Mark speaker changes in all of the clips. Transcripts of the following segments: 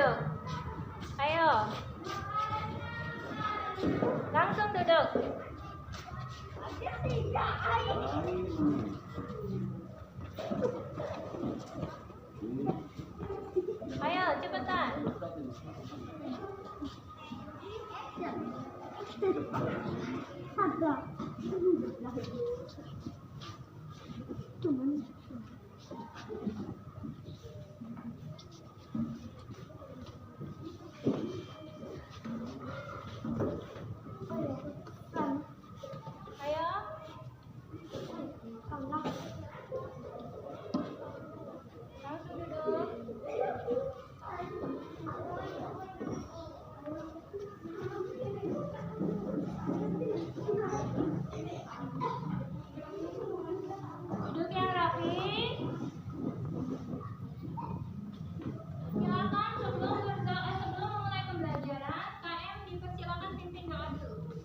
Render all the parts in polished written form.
Speaker 1: duduk. Ayo. Langsung duduk. Ayo, cepetan. Ayo. Langsung duduk. Duduk yang rapi. Silakan sebelum memulai pembelajaran, KM dipersilakan pimpin doa dulu.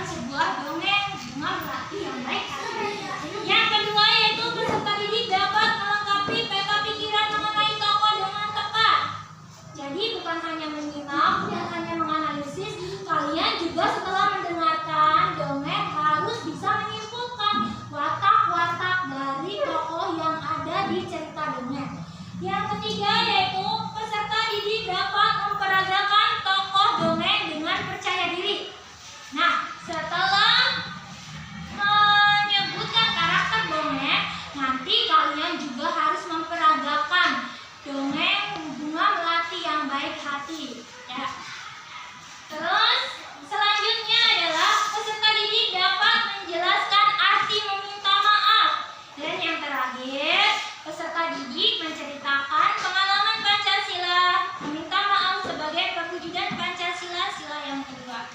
Speaker 1: mendengarkan sebuah dongeng bunga melati yang baik hati. Yang kedua yaitu peserta didik dapat melengkapi peta pikiran mengenai tokoh dengan tepat. Jadi bukan hanya menyimak dan hanya menganalisis, kalian juga setelah mendengarkan dongeng harus bisa menyimpulkan watak-watak dari tokoh yang ada di cerita dongeng. Yang ketiga yaitu peserta didik dapat memperagakan tokoh dongeng dengan percaya diri. Nah, setelah menyebutkan karakter dongeng, nanti kalian juga harus memperagakan dongeng bunga melati yang baik hati. Ya. Terus selanjutnya adalah peserta didik dapat menjelaskan arti meminta maaf. Dan yang terakhir, peserta didik menceritakan pengalaman Pancasila, meminta maaf sebagai perwujudan Pancasila sila yang kedua.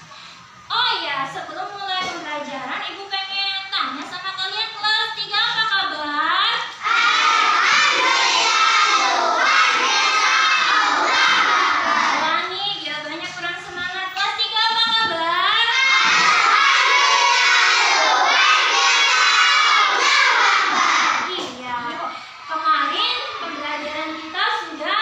Speaker 1: Oh ya, sebelum mulai pembelajaran, Ibu pengen tanya sama kalian kelas 3 apa kabar? Ulangi, jawabannya kurang semangat. Kelas 3 apa kabar? Iya, kemarin pembelajaran kita sudah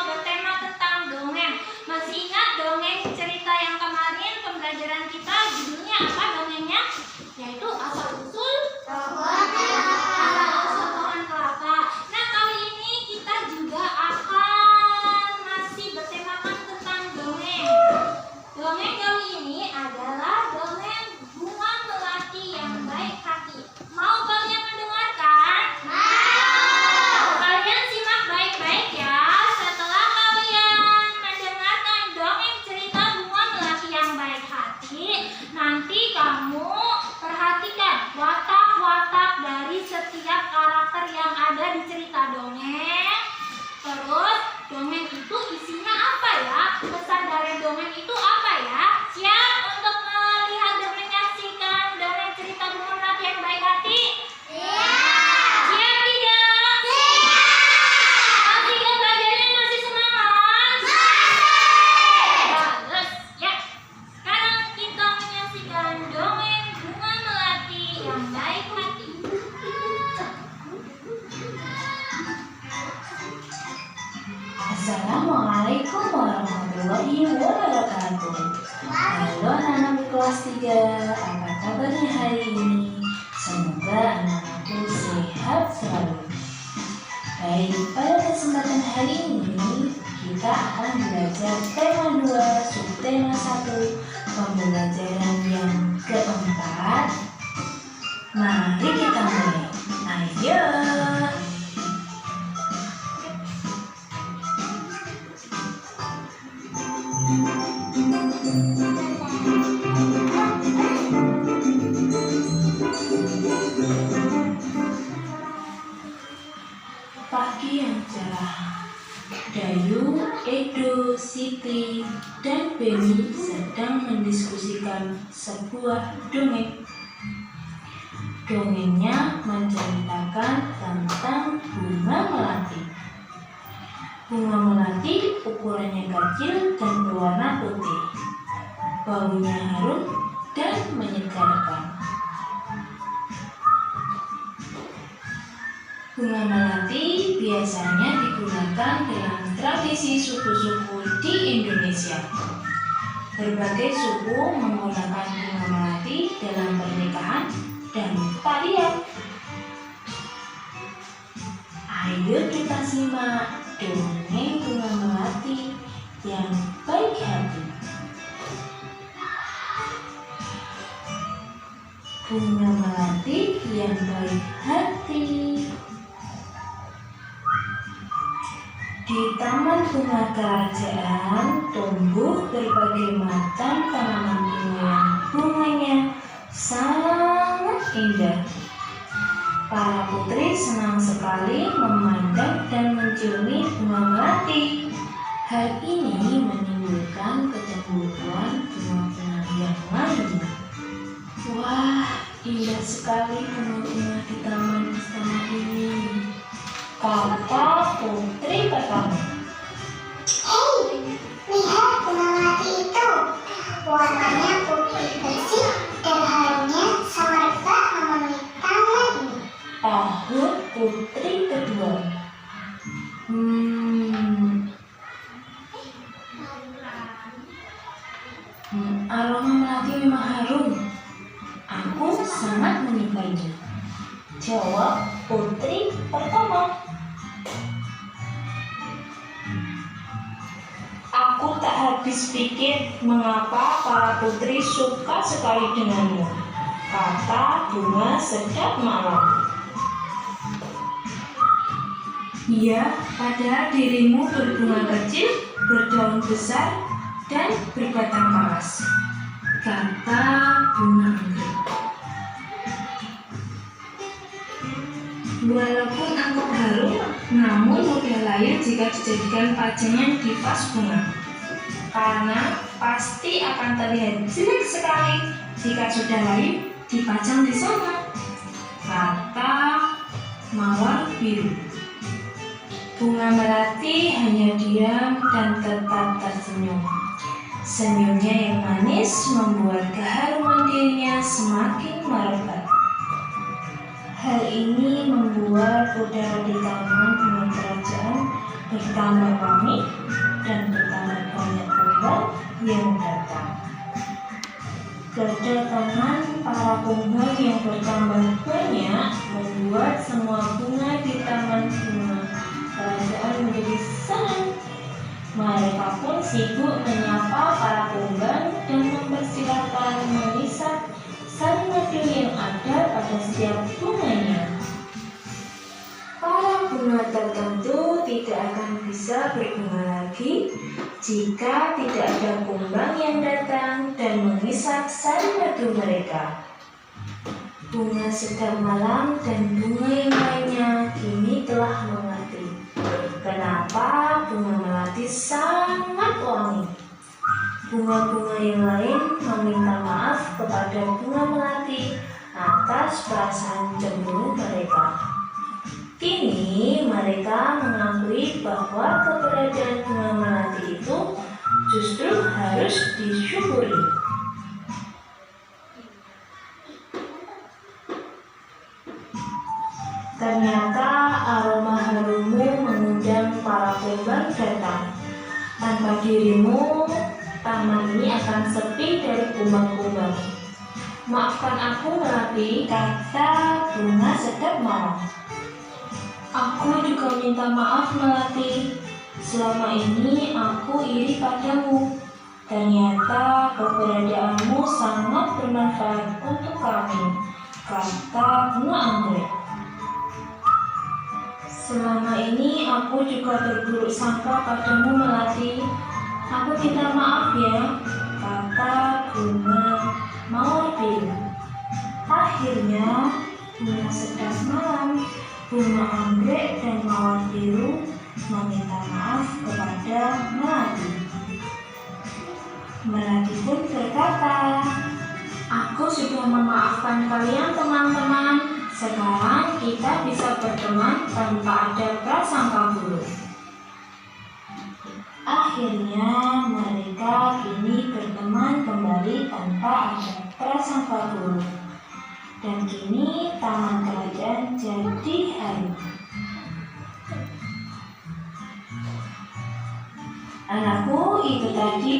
Speaker 1: bertema tentang dongeng. Masih ingat dongeng cerita yang kemarin pembelajaran kita judulnya apa dongengnya? Yaitu asal-usul pohon kelapa. Nah, kali ini kita juga akan masih bertemakan tentang dongeng. Dongeng kali ini adalah dongeng bunga melati yang baik hati. Mau kalian mendengarkan? Kalian simak baik-baik ya. Setelah kalian mendengarkan dongeng cerita bunga melati yang baik hati, nanti kamu perhatikan watak-watak dari setiap karakter yang ada di cerita dongeng. Terus dongeng itu isinya apa ya? Pesan dari dongeng itu apa ya? Siap untuk melihat dan menyaksikan dongeng cerita bunga melati yang baik hati? Siap tidak? Masih ingat belajarnya, masih semangat? Bagus, ya. Sekarang kita menyaksikan dongeng bunga melati yang baik hati.
Speaker 2: Assalamualaikum warahmatullahi wabarakatuh. Halo anak-anak kelas 3, apa kabarnya hari ini? Semoga anak-anakku sehat selalu. Baik, pada kesempatan hari ini kita akan belajar tema 2, subtema 1, pembelajaran yang keempat. Mari kita mulai. Ayo. Pagi yang cerah. Dayu, Edo, Siti, dan Beni sedang mendiskusikan sebuah dongeng. Dongengnya menceritakan tentang bunga melati. Bunga melati ukurannya kecil dan berwarna putih. Baunya harum dan menyegarkan. Bunga melati biasanya digunakan dalam tradisi suku-suku di Indonesia. Berbagai suku menggunakan bunga melati dalam pernikahan dan tarian. Ayo kita simak dongeng bunga melati yang baik hati. Bunga melati yang baik hati. Di taman bunga kerajaan tumbuh berbagai macam tanaman bunga yang bunganya sangat indah. Para putri senang sekali memandang dan menciumi bunga melati. Hal ini menimbulkan kecemburuan bunga-bunga yang lain. Wah, indah sekali bunga-bunga di taman istana ini, kata putri pertama.
Speaker 3: Hei, lihat bunga melati itu. Warnanya putih bersih
Speaker 2: putri kedua. Aroma melati memang harum. Aku sangat menyukainya, jawab putri pertama. Aku tak habis pikir mengapa para putri suka sekali denganmu, kata bunga sedap malam. Ya, padahal dirimu berbunga kecil, berdaun besar, dan berbatang keras, kata bunga anggrek. Walaupun aku harum, namun mudah layu jika dijadikan pajangan di vas bunga, karena pasti akan terlihat jelek sekali jika sudah layu dipajang di sana, kata mawar biru. Bunga melati hanya diam dan tetap tersenyum. Senyumnya yang manis membuat keharuman dirinya semakin merebak. Hal ini membuat udara di taman bunga kerajaan bertambah wangi dan bertambah banyak kumbang yang datang. Kedatangan para kumbang yang bertambah banyak membuat semua bunga di taman bunga kerajaan menjadi senang. Mereka pun sibuk menyapa para kumbang dan mempersilahkan mengisap sari madu yang ada pada setiap bunganya. Para bunga tertentu tidak akan bisa berbunga lagi jika tidak ada kumbang yang datang dan mengisap sari madu mereka. Bunga sedap malam dan bunga yang lainnya kini telah mengerti kenapa bunga melati sangat wangi. Bunga-bunga yang lain meminta maaf kepada bunga melati atas perasaan cemburu mereka. Kini mereka mengakui bahwa keberadaan bunga melati itu justru harus disyukuri. Ternyata aroma harummu mengundang para kumbang datang. Tanpa dirimu, taman ini akan sepi dari kumbang-kumbang. Maafkan aku melati, kata bunga sedap malam. Aku juga minta maaf melati. Selama ini aku iri padamu. Ternyata keberadaanmu sangat bermanfaat untuk kami, kata bunga anggrek. Selama ini aku juga berburuk sangka padamu melati. Aku minta maaf ya, kata bunga mawar biru. Akhirnya bunga sedap malam, bunga anggrek dan mawar biru meminta maaf kepada melati. Melati pun berkata, aku sudah memaafkan kalian teman-teman. Sekarang kita bisa berteman tanpa ada prasangka buruk. Akhirnya mereka kini berteman kembali tanpa ada prasangka buruk. Dan kini taman kerajaan jadi harum. Anakku, itu tadi.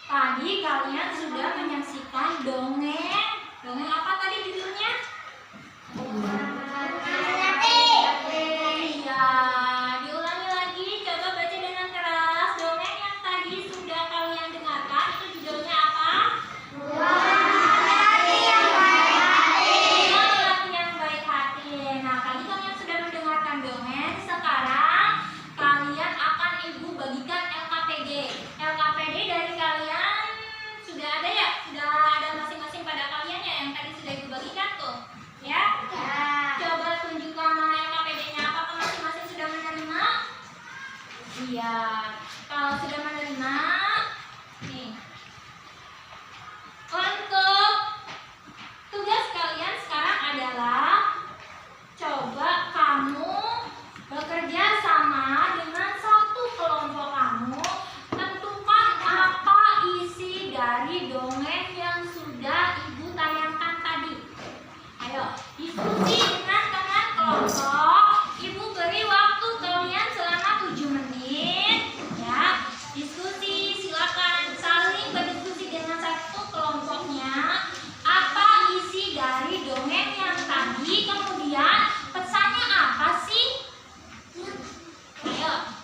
Speaker 1: Tadi kalian sudah menyaksikan dongeng. Dongeng apa tadi judulnya? Iya, diulangi lagi. Coba baca dengan keras. Dongeng yang tadi sudah kalian dengarkan itu judulnya apa? Bunga melati yang baik hati. Nah, tadi kalian sudah mendengarkan dongeng. Sekarang kalian akan ibu bagikan LKPD. LKPD dari kalian sudah ada ya? Sudah ada masing-masing pada kalian ya yang tadi sudah ibu bagikan tuh? Ya? Coba tunjukkan mana LKPD-nya. Apakah masing-masing sudah menerima? Iya. Kalau sudah menerima, nih. Untuk tugas kalian sekarang adalah coba kamu bekerja sama dengan satu kelompok kamu. Tentukan apa isi dari dongeng yang sudah ibu tayangkan tadi. Ayo, diskusi dengan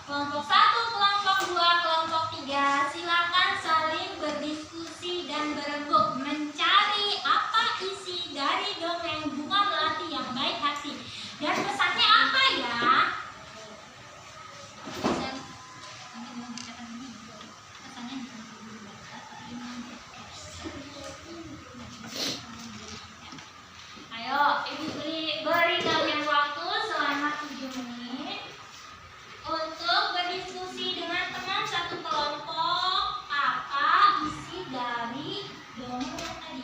Speaker 1: Kelompok 1, kelompok 2, kelompok 3, silakan saling berdiskusi dan berembuk mencari apa isi dari dongeng Bunga Melati yang Baik Hati. Dan pesannya apa ya? Ayo, Ibu beri kalian waktu selama 7 menit untuk berdiskusi dengan teman satu kelompok apa isi dari dongeng yang tadi.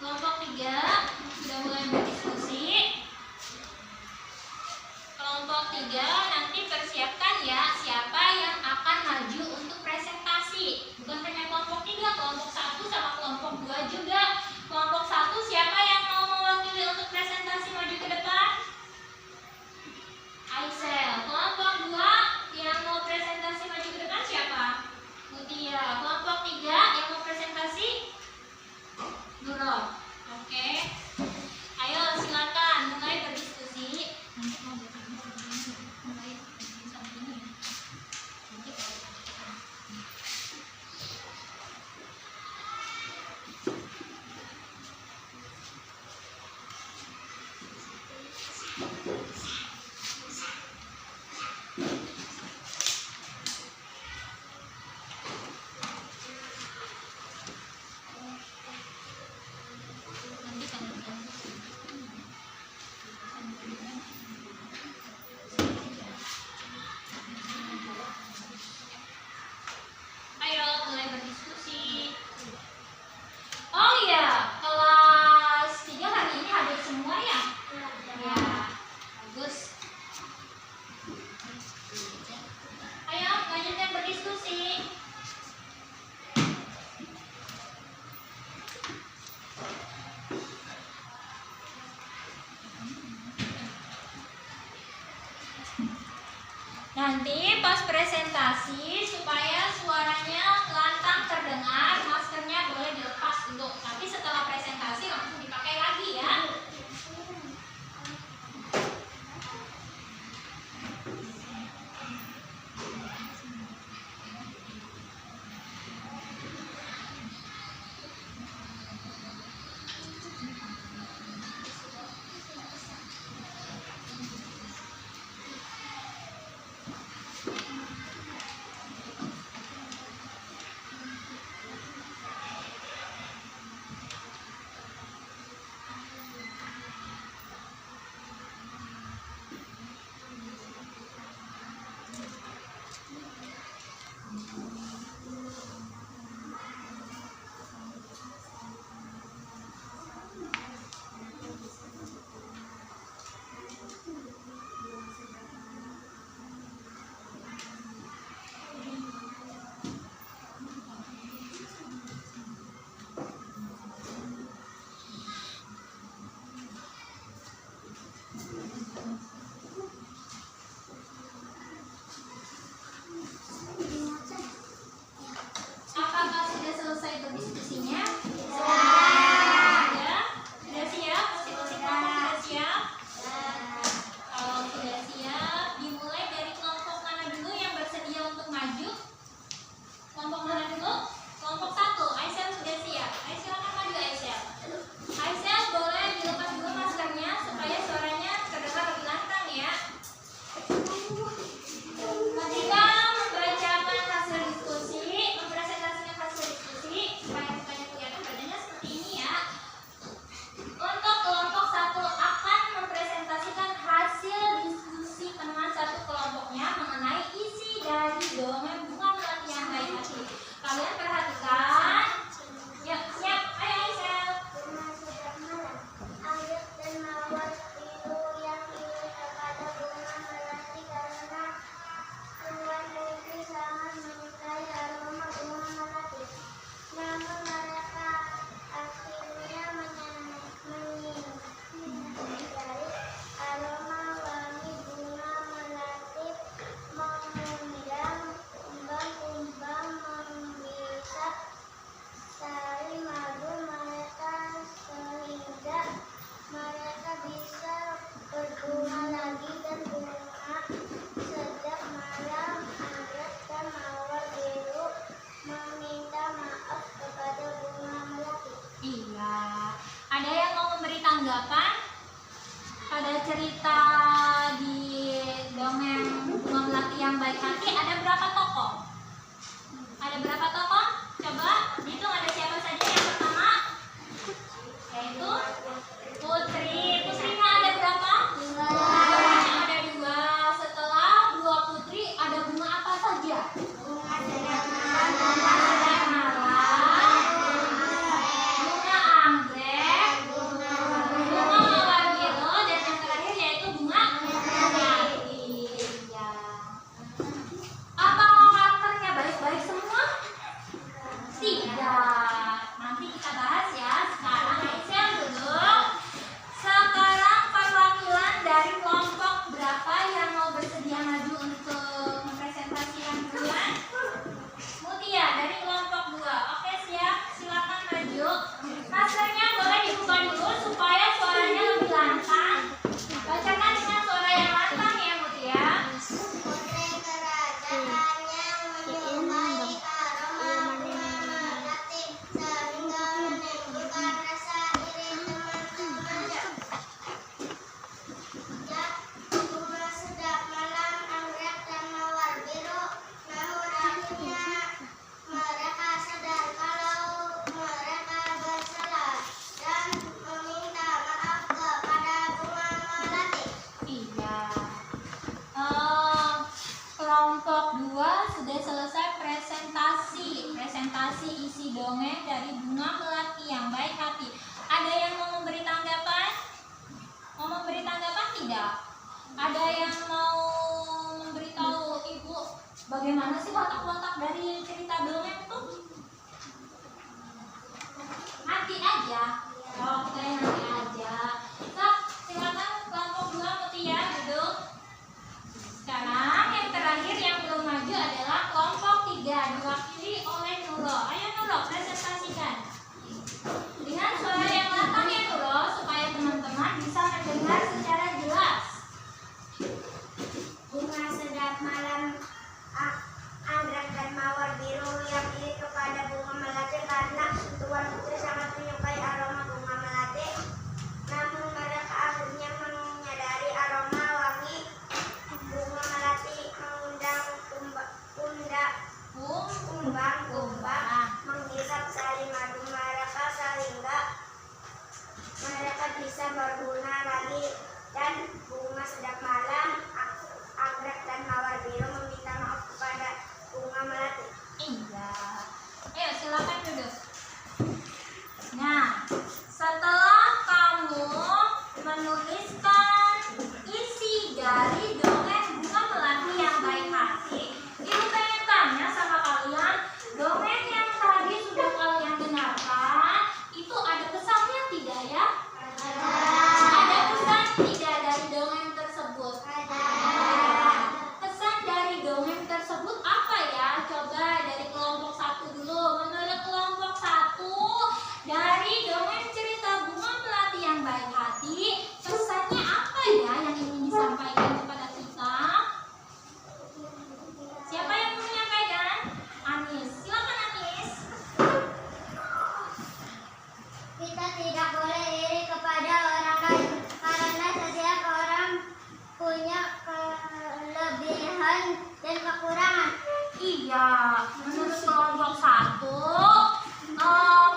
Speaker 1: Kelompok 3 sudah mulai berdiskusi. Kelompok 3 nanti persiapkan ya siapa yang akan maju untuk presentasi. Bukan hanya kelompok 3, kelompok 1 sama kelompok 2 juga. Kelompok 1 siapa yang mau mewakili untuk presentasi maju ke depan? Aisel. Kelompok 2 yang mau presentasi maju ke depan siapa? Mutia. Kelompok 3 yang mau presentasi? Nurul. Oke. Ayo silakan mulai berdiskusi. Ayo mulai berdiskusi. Oh iya, kelas 3 hari ini hadir semua ya? Ya, bagus. Ayo lanjutkan berdiskusi. Nanti pas presentasi supaya suaranya lantang terdengar, maskernya boleh dilepas dulu. Tapi setelah presentasi langsung dipakai lagi ya. Apakah sudah selesai berdiskusinya? Sudah? Sudah siap? Masing-masing kelompok sudah siap? Kalau sudah siap, dimulai dari kelompok mana dulu yang bersedia untuk maju? Kelompok mana dulu? Kelompok 1, Aisel sudah siap. Ayo silakan maju Aisel. Aisel boleh dilepas dulu maskernya supaya suaranya terdengar lebih lantang. Sudah selesai presentasi isi dongeng dari Bunga Melati yang Baik Hati. Ada yang mau memberi tanggapan? Mau memberi tanggapan tidak? Ada yang mau memberitahu Ibu bagaimana sih watak-watak dari cerita dongeng itu? Nanti aja. Oke, nanti aja. Nah, silakan kelompok 2 Mutia duduk. Sekarang yang terakhir yang belum maju adalah kelompok 3 diwakili oleh Nuro. Ayo Nuro, presentasikan dengan suara yang lantang ya Nuro, supaya teman-teman bisa mendengar secara jelas.
Speaker 3: Bunga sedap malam, anggrek dan mawar biru yang iri kepada bunga melati karena Tuan Putri sangat menyukai aroma bunga melati. Namun mereka akhirnya menyadari aroma wangi bunga melati mengundang kumbang menghisap sari madu mereka sehingga mereka bisa berguna lagi. Dan bunga sedap malam, anggrek dan mawar biru meminta maaf kepada bunga melati.
Speaker 1: Iya. Ayo silakan duduk. Nah, setelah kamu menuliskan isi dari dongeng Bunga Melati yang Baik Hati, Ibu pengen tanya sama kalian, dongeng yang tadi sudah kalian dengarkan, itu ada pesannya tidak ya? Ada pesan tidak dari dongeng tersebut? Pesan dari dongeng tersebut apa ya? Coba dari kelompok 1 dulu. Menurut kelompok 1, dari dongeng cerita Bunga Melati yang Baik Hati, pesannya apa ya yang ingin disampaikan kepada kita? Siapa yang mau menyampaikan? Anis, silakan Anis.
Speaker 3: Kita tidak boleh iri kepada orang lain karena setiap orang punya kelebihan dan kekurangan.
Speaker 1: Iya, menurut kelompok 1,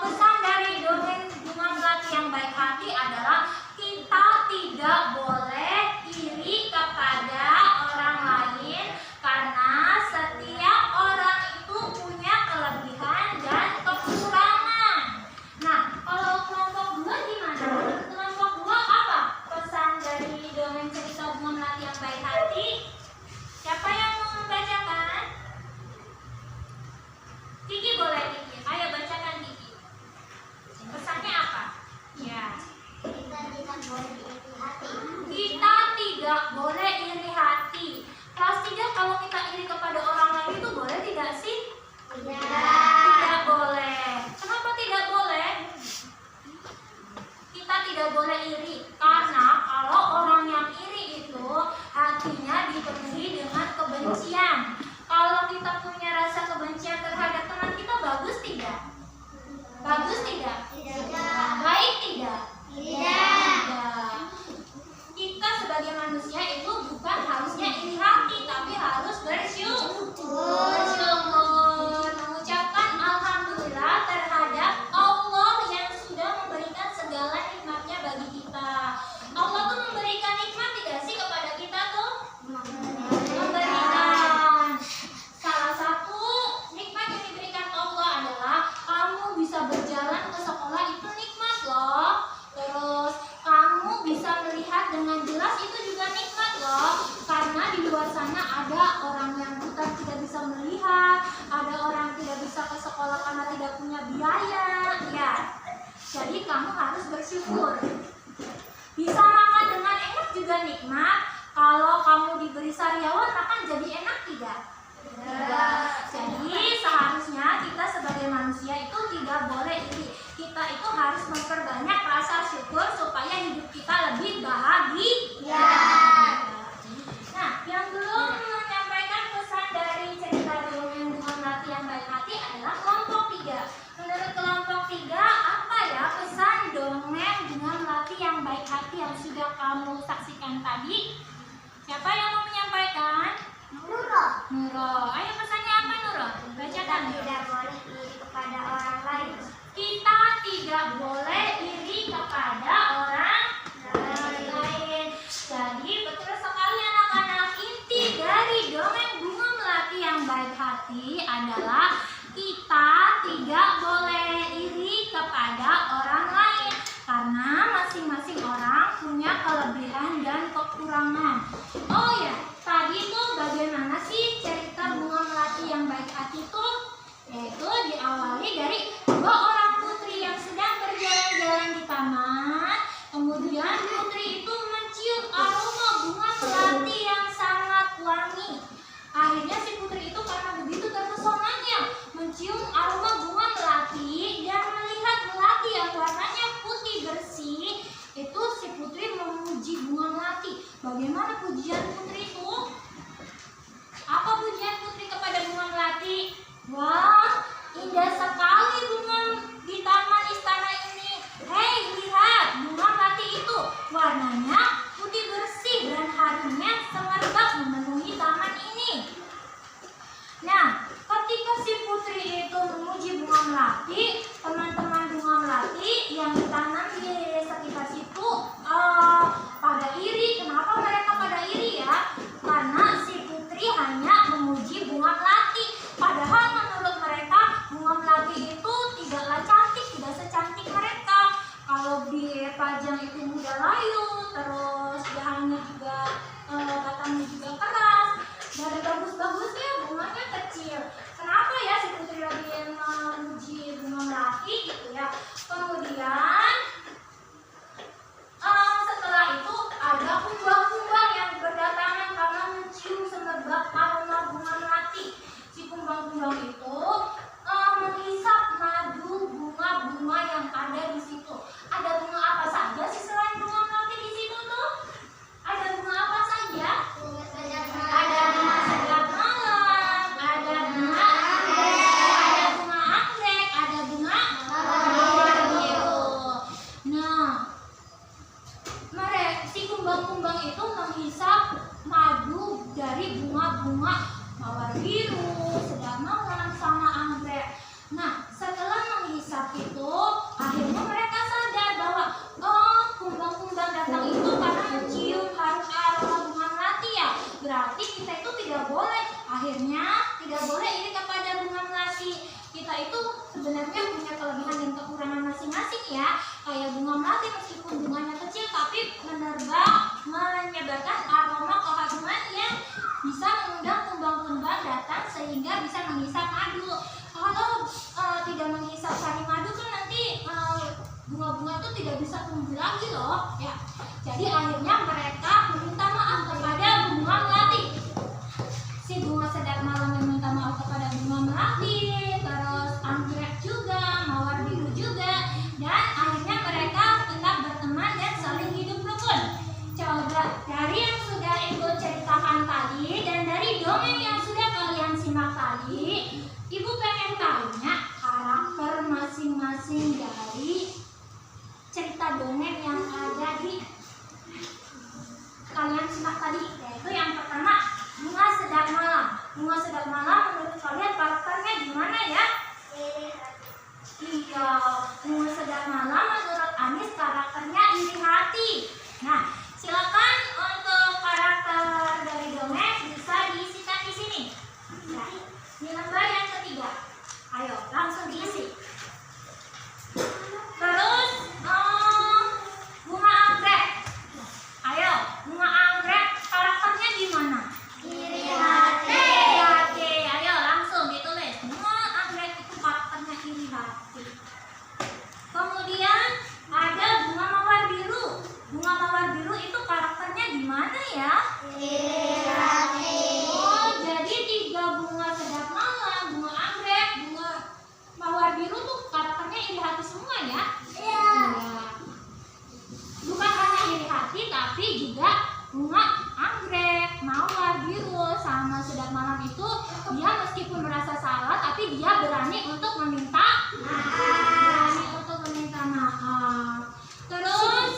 Speaker 1: pesan dari dongeng Bunga Melati yang Baik Hati adalah kita tidak boleh iri kepada orang lain karena setiap orang itu punya kelebihan dan kekurangan. Nah, kalau kelompok 2 gimana? Menurut kelompok 2 apa pesan dari dongeng cerita Bunga Melati yang Baik Hati? Siapa yang mau membacakan? Kiki boleh Kiki. Ayo bacakan Kiki. Pesannya apa? Ya.
Speaker 3: Kita tidak boleh iri hati.
Speaker 1: Kita tidak boleh iri hati. Kelas 3 kalau kita iri kepada orang lain itu boleh tidak sih? Tidak boleh. Kenapa tidak boleh? Kita tidak boleh iri karena kalau orang yang iri itu hatinya dipenuhi dengan kebencian. Kalau kita punya rasa kebencian terhadap teman kita, bagus tidak? Bagus tidak? Baik tidak? Tidak. Kita sebagai manusia itu bukan harusnya iri hati, tapi harus bersyukur. Mengucapkan alhamdulillah terhadap Allah yang sudah memberikan segala nikmatnya bagi kita. Allah tuh memberikan nikmat tidak sih kepada kita tuh? Memberikan. Salah satu nikmat yang diberikan Allah adalah kamu bisa berjalan ke sekolah, itu nikmat loh. Terus kamu bisa melihat dengan jelas, itu juga nikmat loh. Karena di luar sana ada orang yang buta tidak bisa melihat, ada orang yang tidak bisa ke sekolah karena tidak punya biaya. Ya, jadi kamu harus bersyukur. Bisa makan dengan enak juga nikmat. Kalau kamu diberi sariawan, makan jadi enak tidak? Jadi seharusnya kita sebagai manusia itu tidak boleh iri. Kita itu harus memperbanyak rasa syukur supaya hidup kita lebih bahagia. Nah, yang belum menyampaikan pesan dari cerita dongeng Bunga Melati yang Baik Hati adalah kelompok 3. Menurut kelompok 3, apa ya pesan dongeng Bunga Melati yang Baik Hati yang sudah kamu saksikan tadi? Siapa yang mau menyampaikan? Nuro. Ayo pesannya apa Nuro? Bacakan.
Speaker 3: Tidak boleh iri kepada orang lain.
Speaker 1: Kita tidak boleh iri kepada orang lain. Jadi betul sekali anak-anak, inti dari dongeng Bunga Melati yang Baik Hati melati adalah kita tidak boleh iri kepada orang lain karena masing-masing orang punya kelebihan dan kekurangan. Oh ya, tadi tuh bagaimana sih cerita bunga melati yang baik hati itu? Yaitu diawali dari dua orang putri yang sedang berjalan-jalan di taman. Kemudian putri itu mencium aroma bunga melati yang sangat wangi. Akhirnya si putri itu karena begitu terpesonanya mencium aroma bunga melati dan melihat melati yang warnanya putih bersih. Itu si putri memuji bunga melati. Bagaimana pujian putri itu? Apa pujian putri kepada bunga melati? Wah, indah sekali bunga di taman istana ini. Hei, lihat bunga melati itu. Warnanya putih bersih dan harunya semerbak memenuhi taman ini. Nah, ketika si putri itu memuji bunga melati, teman-teman bunga melati yang ditanam di sekitar situ pada iri. Kenapa mereka pada iri ya? Karena si putri hanya memuji bunga melati. Padahal menurut mereka bunga melati itu tidaklah cantik, tidak secantik mereka. Kalau dipajang itu mudah layu, terus dahannya juga batangnya juga keras, dan bagus-bagusnya bunganya kecil. Kenapa ya si putri lagi memuji bunga melati gitu ya? Kemudian setelah itu ada kumbang-kumbang yang berdatangan karena mencium semerbak aroma bunga melati. Si kumbang-kumbang itu menghisap madu bunga-bunga yang ada di situ. Ada bunga apa saja sih selain bunga melati di situ tuh? Ada bunga apa saja? Ada bunga sedap malam, ada bunga anggrek, ada bunga mawar biru. Nah, si kumbang-kumbang itu menghisap madu dari bunga-bunga mawar biru, sedap malam, sama anggrek. Nah, setelah menghisap itu, akhirnya mereka sadar bahwa kumbang-kumbang datang itu karena mencium harum aroma bunga melati ya. Berarti kita itu tidak boleh, akhirnya tidak boleh iri kepada bunga melati. Kita itu sebenarnya punya kelebihan dan kekurangan masing-masing ya. Kayak bunga melati meskipun bunganya kecil tapi menyebarkan aroma keharuman yang bisa mengundang kumbang-kumbang datang sehingga bisa menghisap madu. Kalau tidak menghisap sari madu kan nanti bunga-bunga itu tidak bisa tumbuh lagi loh ya. Jadi akhirnya mereka meminta maaf kepada bunga melati. Si bunga sedap malam meminta maaf kepada bunga melati, terus anggrek juga, mawar biru juga, dan akhirnya mereka tetap berteman dan saling hidup rukun. Coba dari yang sudah Ibu ceritakan tadi dan dari dongeng yang sudah kalian simak tadi, Ibu pengen tanya karakter masing-masing dari cerita dongeng yang ada di kalian simak tadi. Yaitu yang pertama, bunga sedap malam. Bunga sedap malam menurut kalian karakternya gimana ya? Iya, bunga sedap malam menurut Anis karakternya iri hati. Nah, silakan untuk karakter dari dongeng bisa diisikan di sini. Nah, di lembar yang ketiga. Ayo, langsung diisi. Terus bunga anggrek. Ayo, bunga anggrek karakternya gimana? Iri hati. Ayo langsung ditulis. Bunga anggrek itu karakternya iri hati. Kemudian ada bunga mawar biru. Bunga mawar biru itu karakternya gimana ya? Iri hati. Oh, jadi 3 bunga sedap malam, bunga anggrek, bunga mawar biru tuh karakternya iri hati semua ya? Iya. Bukan hanya iri hati tapi juga bunga anggrek, mawar biru, sama sedap malam itu dia meskipun merasa salah tapi dia berani untuk meminta maaf. Terus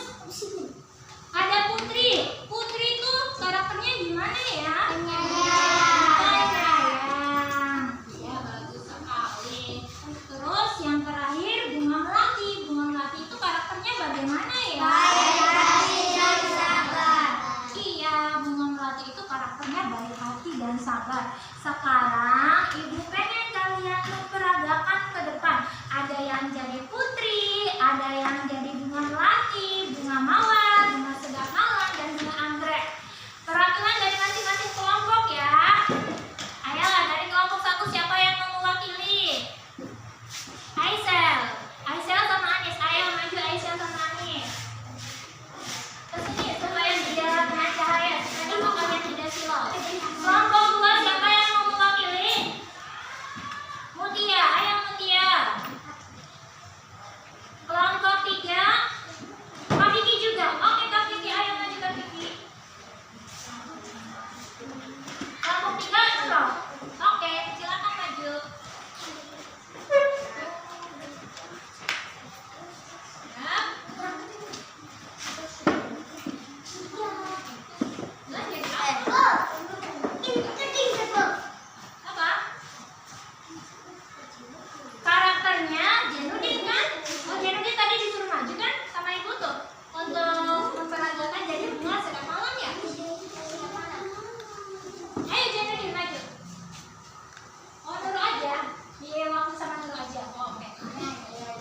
Speaker 1: ada Putri. Putri itu karakternya gimana ya? Penyayang. Ya, bagus sekali. Terus yang terakhir bunga melati. Bunga melati itu karakternya bagaimana ya? Baik hati dan sabar. Iya, bunga melati itu karakternya baik hati dan sabar. Sekarang Ibu pengen kalian memperagakan ke depan. Ada yang jadi putri, ada yang jadi bunga melati, bunga mawar, bunga sedap malam, dan bunga anggrek. Perwakilan dari masing-masing kelompok ya. Ayolah, dari kelompok 1 siapa yang mau mewakili? Aisel sama Anis. Ayo maju Aisel sama Anis. Kesini supaya berjalan dengan cahaya. Supaya kalau kalian tidak silau. Kelompok 2 siapa yang mau mewakili? Mutia, ayo Mutia. Kelompok 3 Kak Vicky juga. Oke Kak Vicky, ayo maju Kak Vicky. Kelompok 3 Nurul. Oke, silakan maju. Apa? Karakternya Jenudin kan? Oh Jenudin tadi disuruh maju kan sama ibu tuh untuk memperagakan jadi bunga sedap malam ya? Ayo Jenudin maju. Oh Nurul aja? Iya waktu sama Nurul aja. Oh, oke.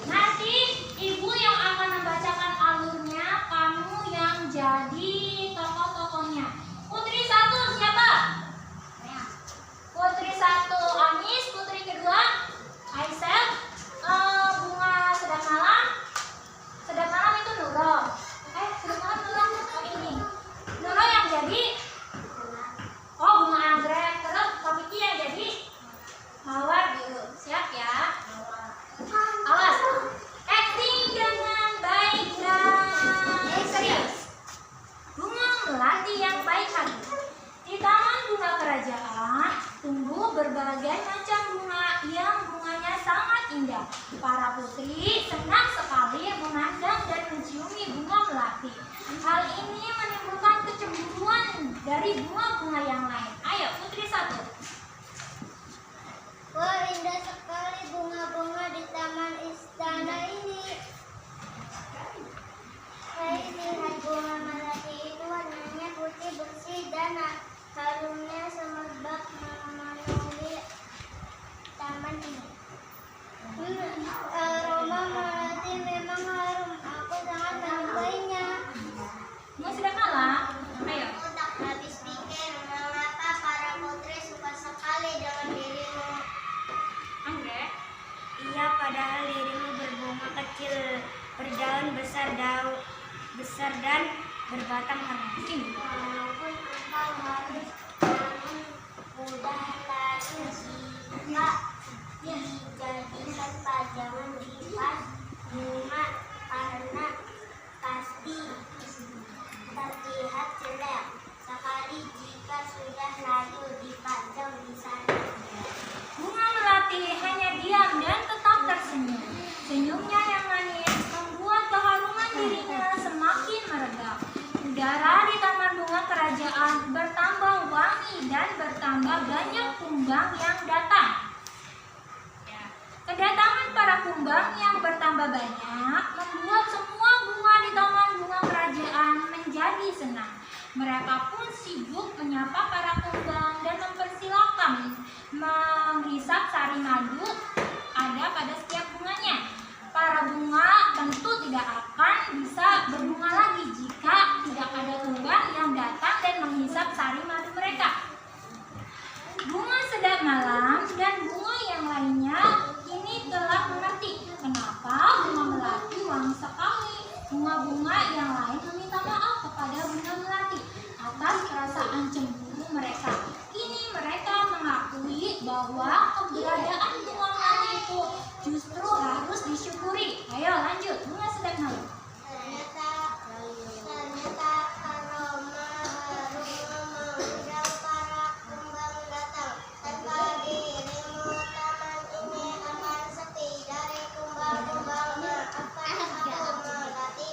Speaker 1: Nanti ibu yang akan membacakan alurnya, kamu yang jadi tokoh-tokohnya. Putri 1 siapa? Putri 1 Anis, putri kedua Aisel, bunga sedap malam. Sedap malam itu Nurul. Sedap malam Nurul. Oh ini. Nurul yang jadi bunga anggrek. Terus Kak Vicky yang jadi mawar biru. Siap ya? Awas. Acting dengan baik dan serius. Bunga melati yang baik hati. Di taman bunga kerajaan tumbuh berbagai macam bunga yang bunganya sangat indah. Para putri senang sekali memandang dan menciumi bunga melati. Hal ini menimbulkan kecemburuan dari bunga-bunga yang lain. Ayo putri 1.
Speaker 3: Wah, indah sekali bunga-bunga di taman istana ini. Hai, lihat bunga melati itu warnanya putih bersih dan harumnya semerbak memenuhi taman ini. Aroma melati memang harum. Aku sangat menyukainya.
Speaker 1: Bunga sedap malam. Ayo.
Speaker 3: Aku tak habis pikir mengapa para putri suka sekali dengan dirimu.
Speaker 1: Anggrek.
Speaker 3: Iya, padahal dirimu berbunga kecil, berdaun besar dan berbatang hangat. Walaupun engkau harus namun mudah lagi jika dijadikan pajangan di vas bunga karena pasti terlihat jelek sekali jika sudah layu dipajang di sana.
Speaker 1: Bunga melati hanya diam dan tetap tersenyum. Senyumnya yang manis membuat keharuman dirinya semakin meredam. Udara di taman bunga kerajaan bertambah wangi dan bertambah banyak kumbang yang datang. Kedatangan para kumbang yang bertambah banyak membuat semua bunga di taman bunga kerajaan menjadi senang. Mereka pun sibuk menyapa para kumbang dan mempersilahkan menghisap sari madu ada pada setiap bunganya. Para bunga tentu tidak akan bisa berbunga lagi jika tidak ada kumbang yang datang dan menghisap sari madu mereka. Bunga sedap malam dan bunga yang lainnya ini telah mengerti kenapa bunga melati wangi sekali. Bunga-bunga yang lain meminta maaf kepada bunga melati atas perasaan cemburu mereka. Kini mereka mengakui bahwa keberadaan bunga melati itu justru harus disyukuri. Ayo lanjut, bunga sedap malam.
Speaker 3: Ternyata aroma harum mengundang para kumbang datang. Tanpa dirimu taman ini akan sepi dari kumbang-kumbang. Maafkan aku melati.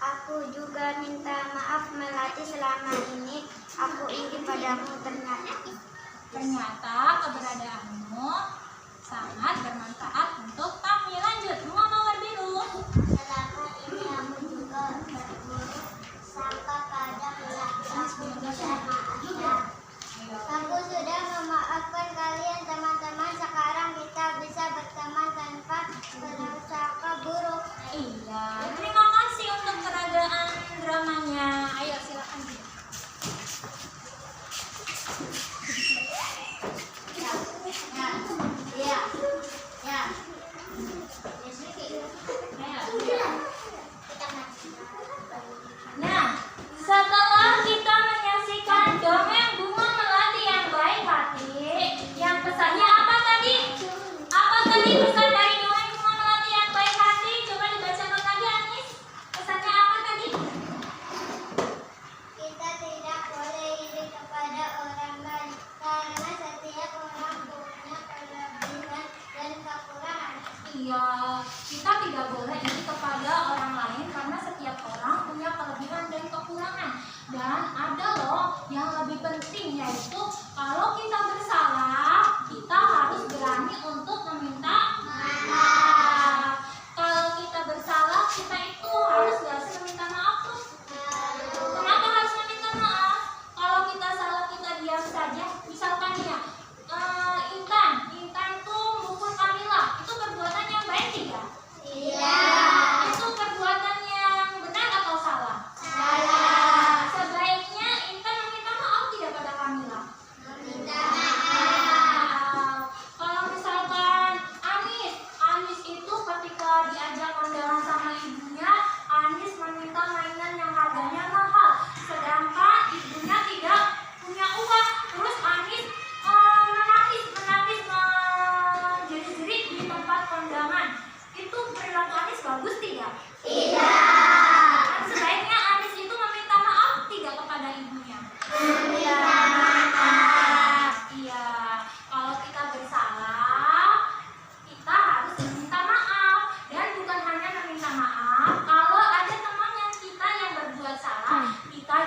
Speaker 3: Aku juga minta maaf melati selama ini. Aku iri padamu
Speaker 1: Ternyata keberadaanmu sangat bermanfaat untuk kami. Lanjut, bunga mawar biru.
Speaker 3: Selama ini aku juga berburu sampai pada melati. Aku bisa maafkan.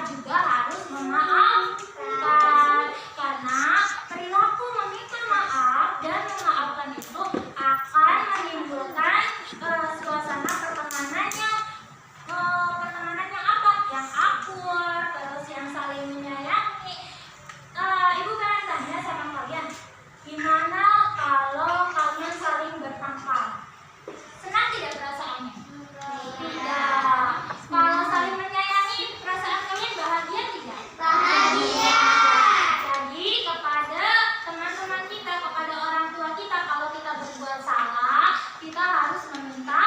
Speaker 1: juga harus memaafkan. Karena perilaku meminta maaf dan memaafkan itu akan menimbulkan suasana pertemanan yang apa? Yang akur, terus yang saling menyayangi. Ibu pengen tanya sama kalian, gimana kalau kalian saling bertengkar? Senang tidak perasaannya? Tidak. Kalau saling menyayangi, perasaan kalian bahagia tidak? Bahagia. Jadi kepada teman-teman kita, kepada orang tua kita, kalau kita berbuat salah, kita harus meminta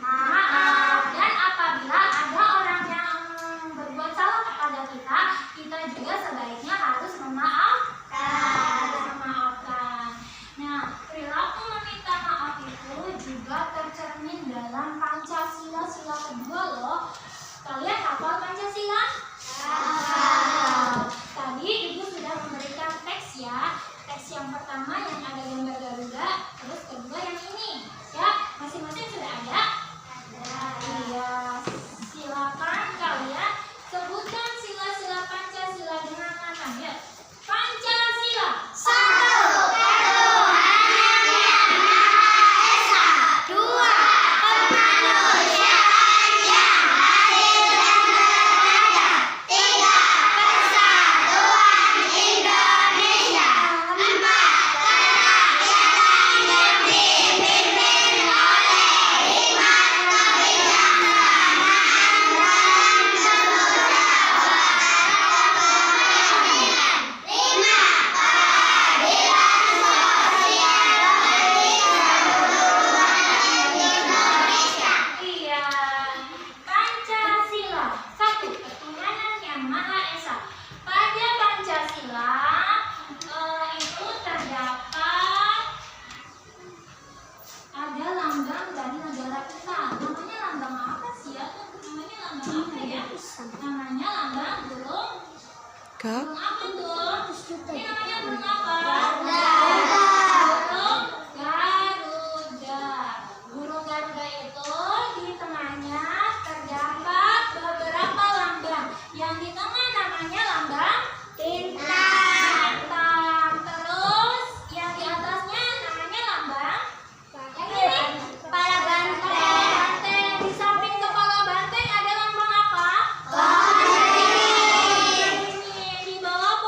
Speaker 1: maaf. Dan apabila ada orang yang berbuat salah kepada kita, kita juga sebaiknya harus memaafkan. Nah, perilaku meminta maaf itu juga tercermin dalam Pancasila sila kedua loh. Kalian hafal Pancasila? Hafal. Tadi Ibu sudah memberikan teks ya. Teks yang pertama yang ada gambar Garuda, terus kedua yang ini. Ya, masing-masing sudah ada? Ada. Iya. Silakan kalian sebutkan sila-sila Pancasila dengan namanya. Pancasila. Iya, Pancasila. 1. Ketuhanan Yang Maha Esa. Pada Pancasila itu terdapat ada lambang dari negara kita. Namanya lambang apa sih ya? Namanya lambang apa ya? Namanya lambang burung. Burung apa tuh? Ini namanya burung apa? Burung Garuda. Burung Garuda itu di tengahnya terdapat beberapa lambang. Yang di tengah namanya lambang bintang. Terus yang di atasnya namanya lambang yang ini kepala banteng. Di samping kepala banteng ada lambang apa? Pohon beringin. Di bawah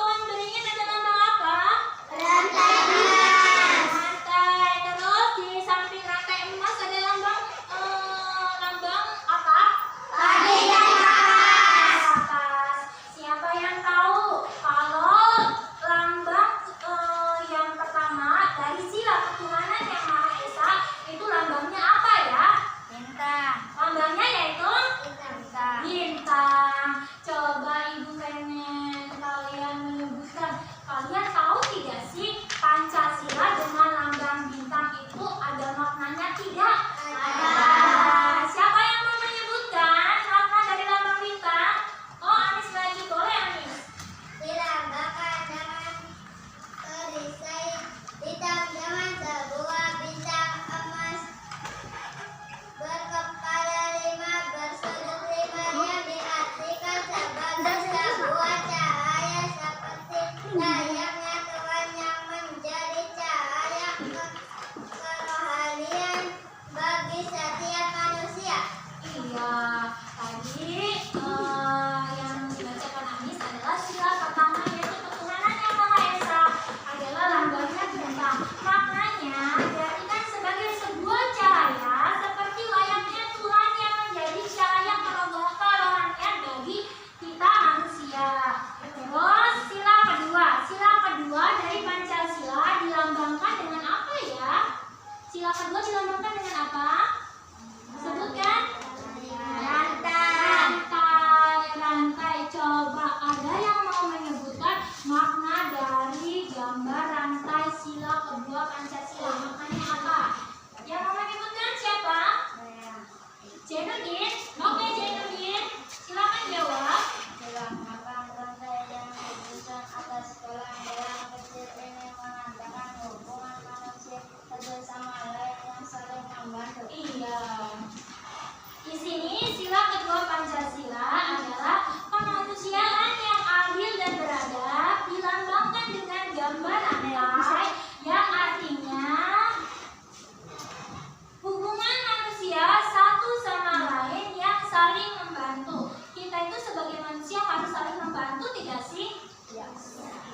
Speaker 1: manusia harus saling membantu tidak sih?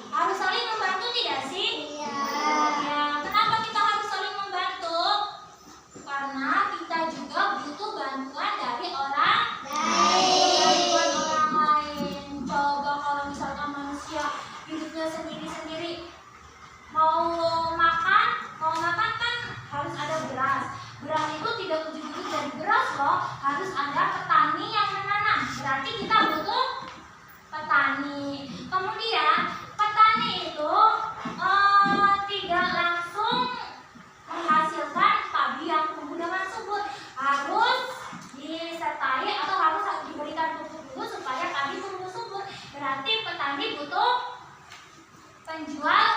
Speaker 1: Harus saling membantu tidak sih? Ya. Kenapa kita harus saling membantu? Karena kita juga butuh bantuan dari orang lain. Coba kalau misalkan manusia hidupnya sendiri-sendiri, mau makan kan harus ada beras. Beras itu tidak ujung-ujung dari beras loh, harus ada petani yang menanam. Berarti kita butuh petani. Kemudian petani itu tidak langsung menghasilkan padi yang tumbuh dengan subur, harus disertai atau harus diberikan pupuk dulu supaya padi tumbuh subur. Berarti petani butuh penjual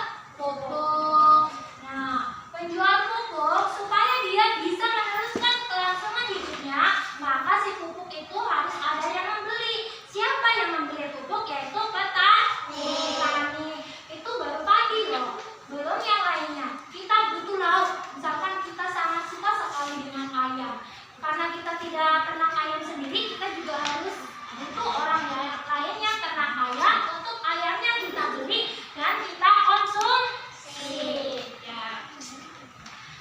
Speaker 1: pupuk. Nah, penjual pupuk supaya dia bisa meneruskan kelangsungan hidupnya, maka si pupuk itu harus ada yang membeli. Siapa yang membeli pupuk? Yaitu petani. Itu baru padi loh, belum yang lainnya. Kita butuh lauk. Misalkan kita sangat suka sekali dengan ayam, karena kita tidak ternak ayam sendiri, kita juga harus butuh orang lain yang ternak ayam untuk ayamnya kita beli dan kita konsumsi. Ya.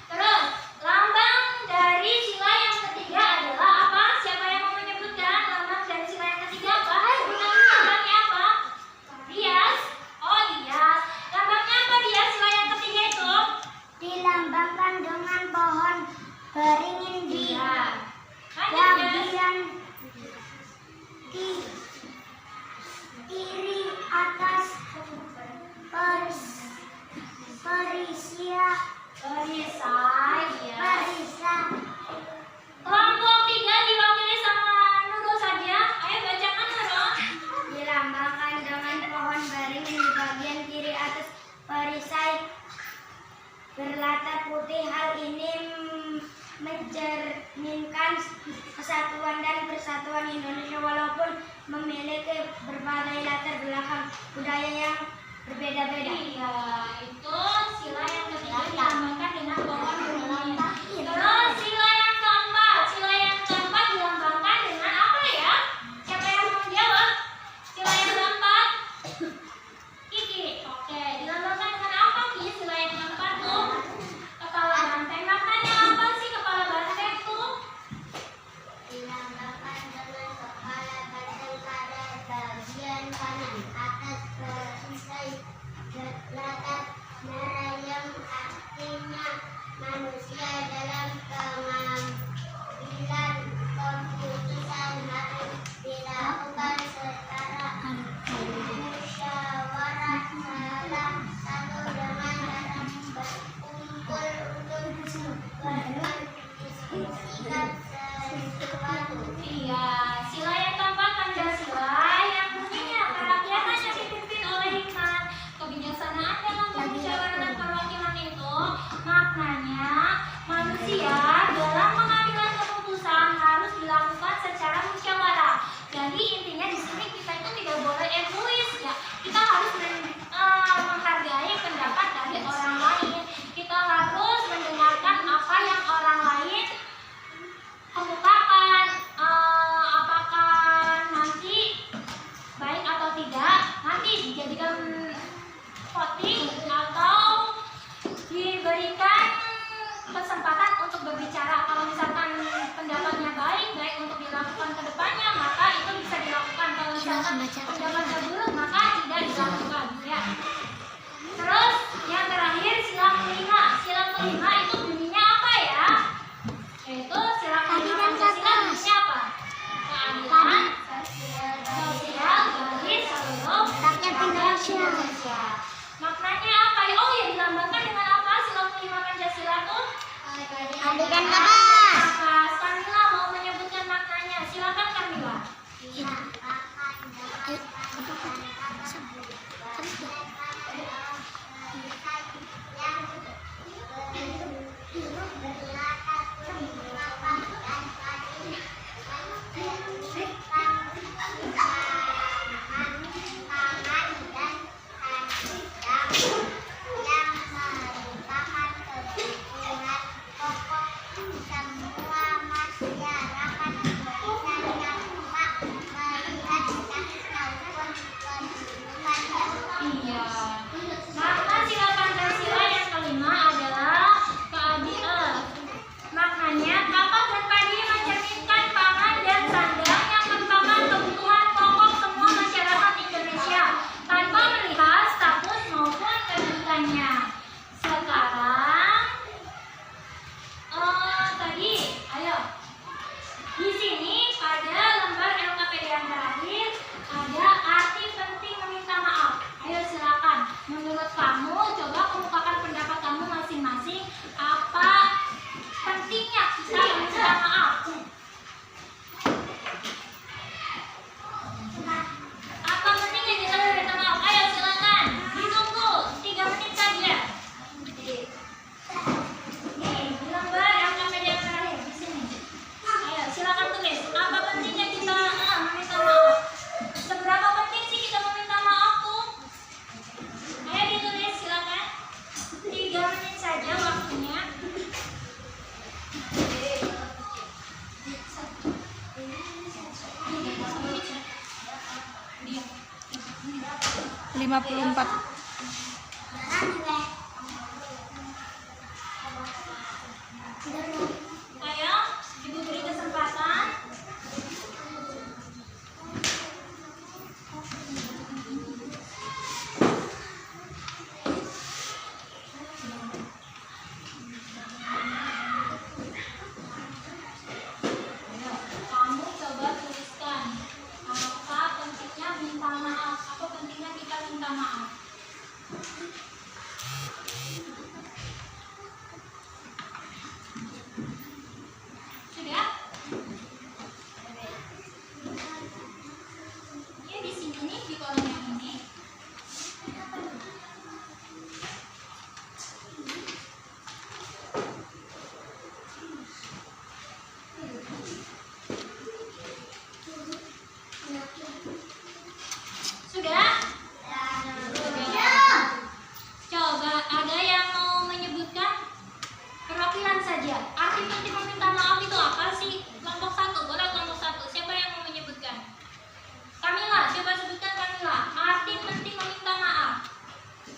Speaker 1: Terus lambang dari sila yang ketiga adalah apa? Siapa yang mau menyebutkan lambang dari sila yang ketiga apa? Lambangnya apa? Rias. Oh Rias. Lambangnya apa Rias? Sila yang ketiga itu
Speaker 3: Dilambangkan dengan pohon beringin di bagian kiri atas perisa.
Speaker 1: Kelompok 3 diwakili sama Nurul saja. Ayo bacakan Nurul.
Speaker 3: Dilambangkan dengan pohon beringin di bagian kiri atas perisai berlatar putih. Hal ini mencerminkan kesatuan dan persatuan Indonesia walaupun memiliki berbagai latar belakang budaya yang berbeda-beda.
Speaker 1: Iya, itu sila yang ketiga dilambangkan dengan pohon beringin. Terus sila yang keempat dilambangkan dengan apa ya? Siapa yang mau jawab? Sila yang keempat? Kiki. Oke, dilambangkan dengan apa Ki? Sila yang keempat tuh kepala banteng. Maknanya apa sih kepala banteng tuh?
Speaker 3: Dilambangkan dengan kepala banteng pada bagian kanan atas perisai berlatar merah yang artinya manusia dalam pengambilan keputusan harus dilakukan secara musyawarah salah satu dengan cara berkumpul untuk mendiskusikan sesuatu.
Speaker 1: Iya, sila yang keempat Pancasila yang bunyinya kerakyatan yang dipimpin oleh hikmat, kebijaksanaan dalam bermusyawarah dan perwakilan itu maknanya manusia dalam pengambilan keputusan harus dilakukan secara musyawarah. Jadi intinya di sini kita itu tidak boleh egois ya. Kita harus menghargai pendapat dari orang lain. Kita harus mendengarkan apa yang orang lain kemukakan, apakah nanti baik atau tidak, nanti dijadikan voting atau diberikan kesempatan untuk berbicara. Kalau misalkan pendapatnya baik untuk dilakukan ke depannya, maka itu bisa dilakukan. Kalau misalkan pendapatnya buruk, maka tidak dilakukan ya. Terus yang terakhir sila kelima. Sila kelima itu bunyinya apa ya? Yaitu sila kelima Pancasila bunyinya apa? Keadilan sosial bagi seluruh
Speaker 3: Rakyat Indonesia.
Speaker 1: Maknanya apa? Oh ya, dilambangkan dengan apa sila kelima Pancasila tuh?
Speaker 3: Adegan
Speaker 1: Apa?
Speaker 3: lepas.
Speaker 1: Kamila mau menyebutkan maknanya. Silakan Kamila.
Speaker 4: 54.
Speaker 1: Ayo, Ibu beri kesempatan. Kamu coba tuliskan apa pentingnya minta maaf, apa pentingnya kita minta maaf. Sudah? Ya di sini nih, di kolom yang ini. Sudah? Coba ada yang mau menyebutkan perwakilan saja. Arti penting meminta maaf itu apa sih? Kelompok 1, boleh kelompok 1. Siapa yang mau menyebutkan? Kamila, coba sebutkan Kamila. Arti penting meminta maaf.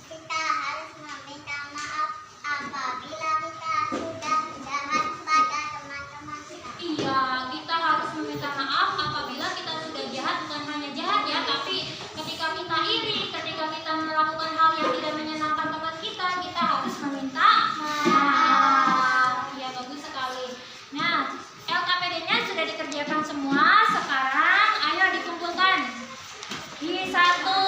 Speaker 3: Kita harus meminta maaf apabila kita sudah jahat pada teman-teman kita.
Speaker 1: Iya, kita harus meminta maaf apabila kita sudah jahat, bukan hanya jahat ya, tapi ketika kita iri, ketika kita melakukan hal yang tidak menyenangkan teman kita harus meminta maaf. Iya, bagus sekali. Nah, LKPD-nya sudah dikerjakan semua. Sekarang ayo dikumpulkan di satu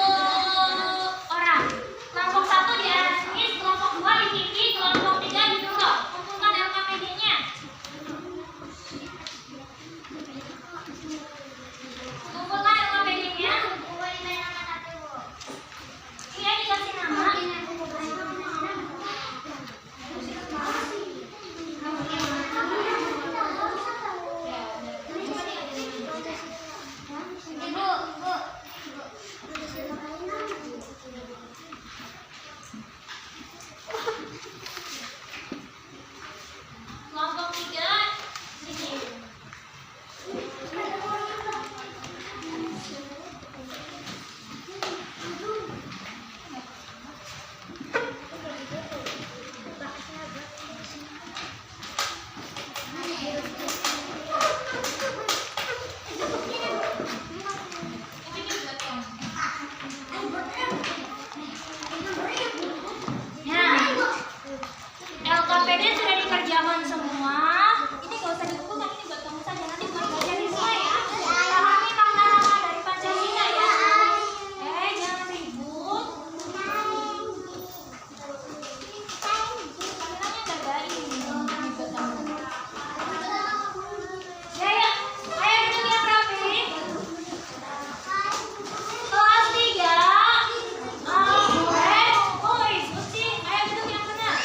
Speaker 1: orang. Kelompok 1 di Anis, kelompok 2 di Kiki, kelompok 3 di Duro. Kumpulkan LKPD-nya. Kumpulkan LKPD-nya. Iya, dikasih nama. Kelompok 3 sini. Nah, LKPD sudah dikerjakan semua. Ini gak usah dikumpulkan, ini buat kamu saja. Nanti buat belajar di rumah ya. Pahami makna-makna dari Pancasila ya. Jangan ribut. Kameranya gagain. Ribut kamu. Ya, ya. Ayo duduk yang rapi. Kelas 3. Oh, ribut sih. Ayo duduk yang benar.